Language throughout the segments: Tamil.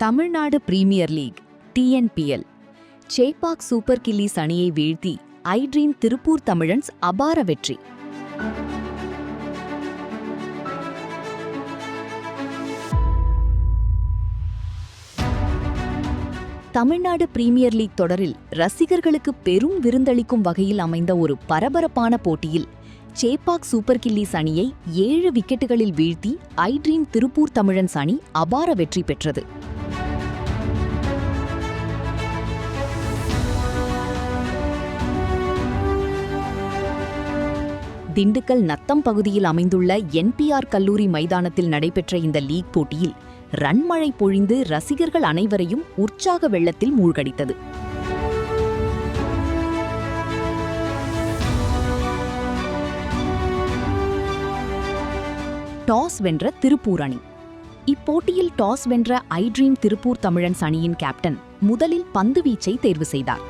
Tamil Nadu premier league TNPL Chepauk super gillies அணியை வீழ்த்தி ஐட்ரீம் திருப்பூர் தமிழன்ஸ் அபார வெற்றி. தமிழ்நாடு பிரீமியர் லீக் தொடரில் ரசிகர்களுக்கு பெரும் விருந்தளிக்கும் வகையில் அமைந்த ஒரு பரபரப்பான போட்டியில் சேப்பாக் சூப்பர் கில்லிஸ் அணியை 7 விக்கெட்டுகளில் வீழ்த்தி ஐட்ரீம் திருப்பூர் தமிழன்ஸ் அணி அபார வெற்றி பெற்றது. திண்டுக்கல் நத்தம் பகுதியில் அமைந்துள்ள என்பிஆர் கல்லூரி மைதானத்தில் நடைபெற்ற இந்த லீக் போட்டியில் ரன் மழை பொழிந்து ரசிகர்கள் அனைவரையும் உற்சாக வெள்ளத்தில் மூழ்கடித்தது. டாஸ் வென்ற திருப்பூர் அணி. இப்போட்டியில் டாஸ் வென்ற ஐட்ரீம் திருப்பூர் தமிழன்ஸ் அணியின் கேப்டன் முதலில் பந்து வீச்சை தேர்வு செய்தார்.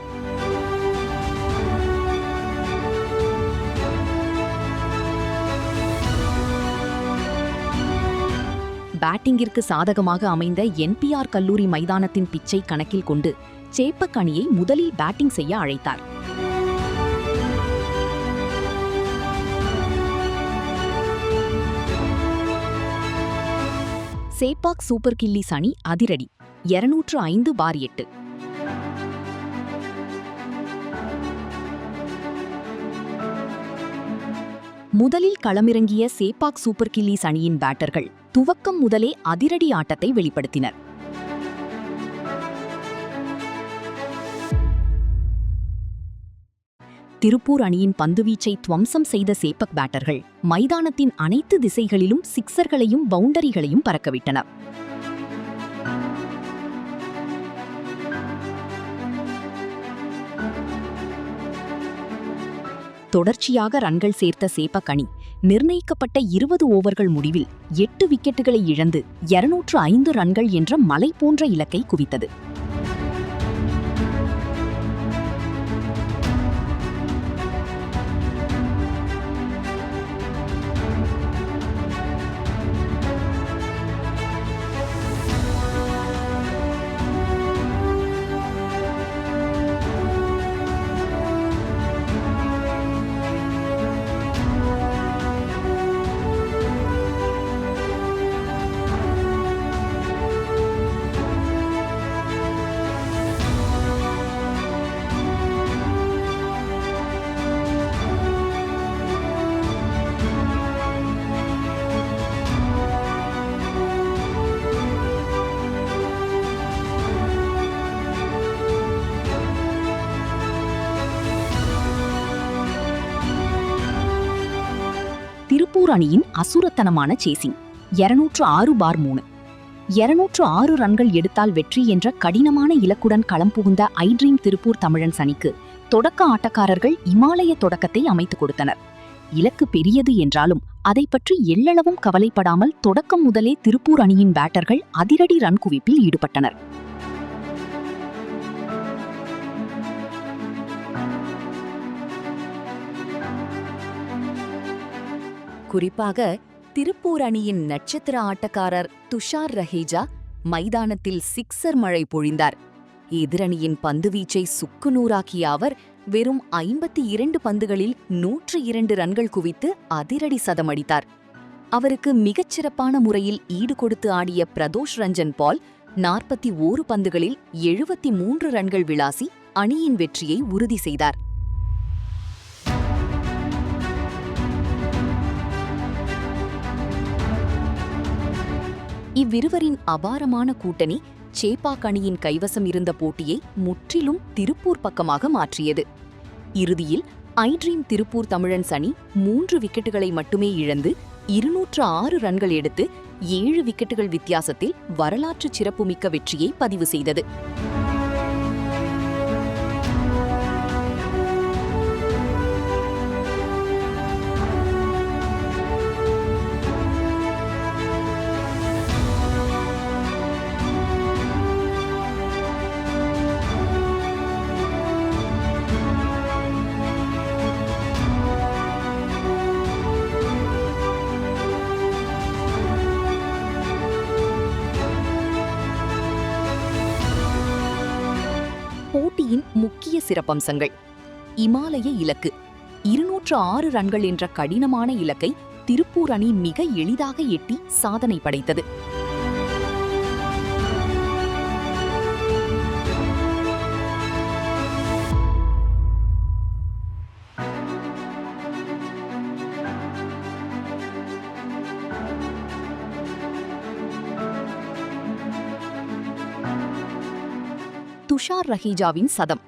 பேட்டிங்கிற்கு சாதகமாக அமைந்த என்பிஆர் கல்லூரி மைதானத்தின் பிச்சை கணக்கில் கொண்டு சேப்பாக் அணியை முதலில் பேட்டிங் செய்ய அழைத்தார். சேப்பாக் சூப்பர் கில்லிஸ் அணி அதிரடி 205/8. முதலில் களமிறங்கிய சேப்பாக் சூப்பர் கில்லிஸ் அணியின் பேட்டர்கள் துவக்கம் முதலே அதிரடி ஆட்டத்தை வெளிப்படுத்தினர். திருப்பூர் அணியின் பந்துவீச்சை துவம்சம் செய்த சேப்பாக் பேட்டர்கள் மைதானத்தின் அனைத்து திசைகளிலும் சிக்சர்களையும் பவுண்டரிகளையும் பறக்கவிட்டனர். தொடர்ச்சியாக ரன்கள் சேர்த்த சேப்பாக் அணி நிர்ணயிக்கப்பட்ட 20 ஓவர்கள் முடிவில் 8 விக்கெட்டுகளை இழந்து 205 ரன்கள் என்ற மலை போன்ற இலக்கை குவித்தது. திருப்பூர் அணியின் அசுரத்தனமான சேசிங் 206/3. 206 ரன்கள் எடுத்தால் வெற்றி என்ற கடினமான இலக்குடன் களம் புகுந்த ஐட்ரீம் திருப்பூர் தமிழன்ஸ் அணிக்கு தொடக்க ஆட்டக்காரர்கள் இமாலய தொடக்கத்தை அமைத்துக் கொடுத்தனர். இலக்கு பெரியது என்றாலும் அதை பற்றி எள்ளளவும் கவலைப்படாமல் தொடக்கம் முதலே திருப்பூர் அணியின் பேட்டர்கள் அதிரடி ரன் குவிப்பில் ஈடுபட்டனர். குறிப்பாக திருப்பூர் அணியின் நட்சத்திர ஆட்டக்காரர் துஷார் ரஹேஜா மைதானத்தில் சிக்சர் மழை பொழிந்தார். எதிரணியின் பந்துவீச்சை சுக்குநூறாக்கிய அவர் வெறும் 52 பந்துகளில் 102 ரன்கள் குவித்து அதிரடி சதமடித்தார். அவருக்கு மிகச்சிறப்பான முறையில் ஈடு கொடுத்து ஆடிய பிரதோஷ் ரஞ்சன் பால் 41 பந்துகளில் 73 ரன்கள் விளாசி அணியின் வெற்றியை உறுதி செய்தார். இவ்விருவரின் அபாரமான கூட்டணி சேப்பாக் அணியின் கைவசம் இருந்த போட்டியை முற்றிலும் திருப்பூர் பக்கமாக மாற்றியது. இறுதியில் ஐட்ரீம் திருப்பூர் தமிழன்ஸ் அணி 3 விக்கெட்டுகளை மட்டுமே இழந்து 206 ரன்கள் எடுத்து 7 விக்கெட்டுகள் வித்தியாசத்தில் வரலாற்று சிறப்புமிக்க வெற்றியை பதிவு செய்தது. சிறப்பம்சங்கள். இமாலய இலக்கு 206 ரன்கள் என்ற கடினமான இலக்கை திருப்பூர் அணி மிக எளிதாக எட்டி சாதனை படைத்தது. துஷார் ரஹீஜாவின் சதம்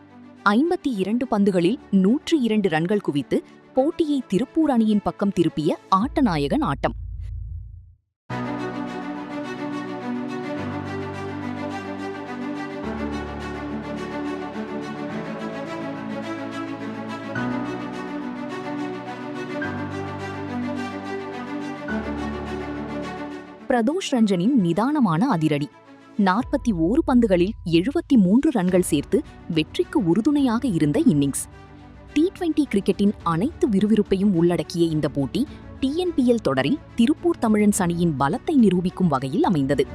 52 பந்துகளில் 102 ரன்கள் குவித்து போட்டியை திருப்பூர் அணியின் பக்கம் திருப்பிய ஆட்டநாயகன் ஆட்டம். பிரதோஷ் ரஞ்சனின் நிதானமான அதிரடி 41 பந்துகளில் 73 ரன்கள் சேர்த்து வெற்றிக்கு உறுதுணையாக இருந்த இன்னிங்ஸ். T20 கிரிக்கெட்டின் அனைத்து விறுவிறுப்பையும் உள்ளடக்கிய இந்த போட்டி TNPL தொடரில் திருப்பூர் தமிழன்ஸ் அணியின் பலத்தை நிரூபிக்கும் வகையில் அமைந்தது.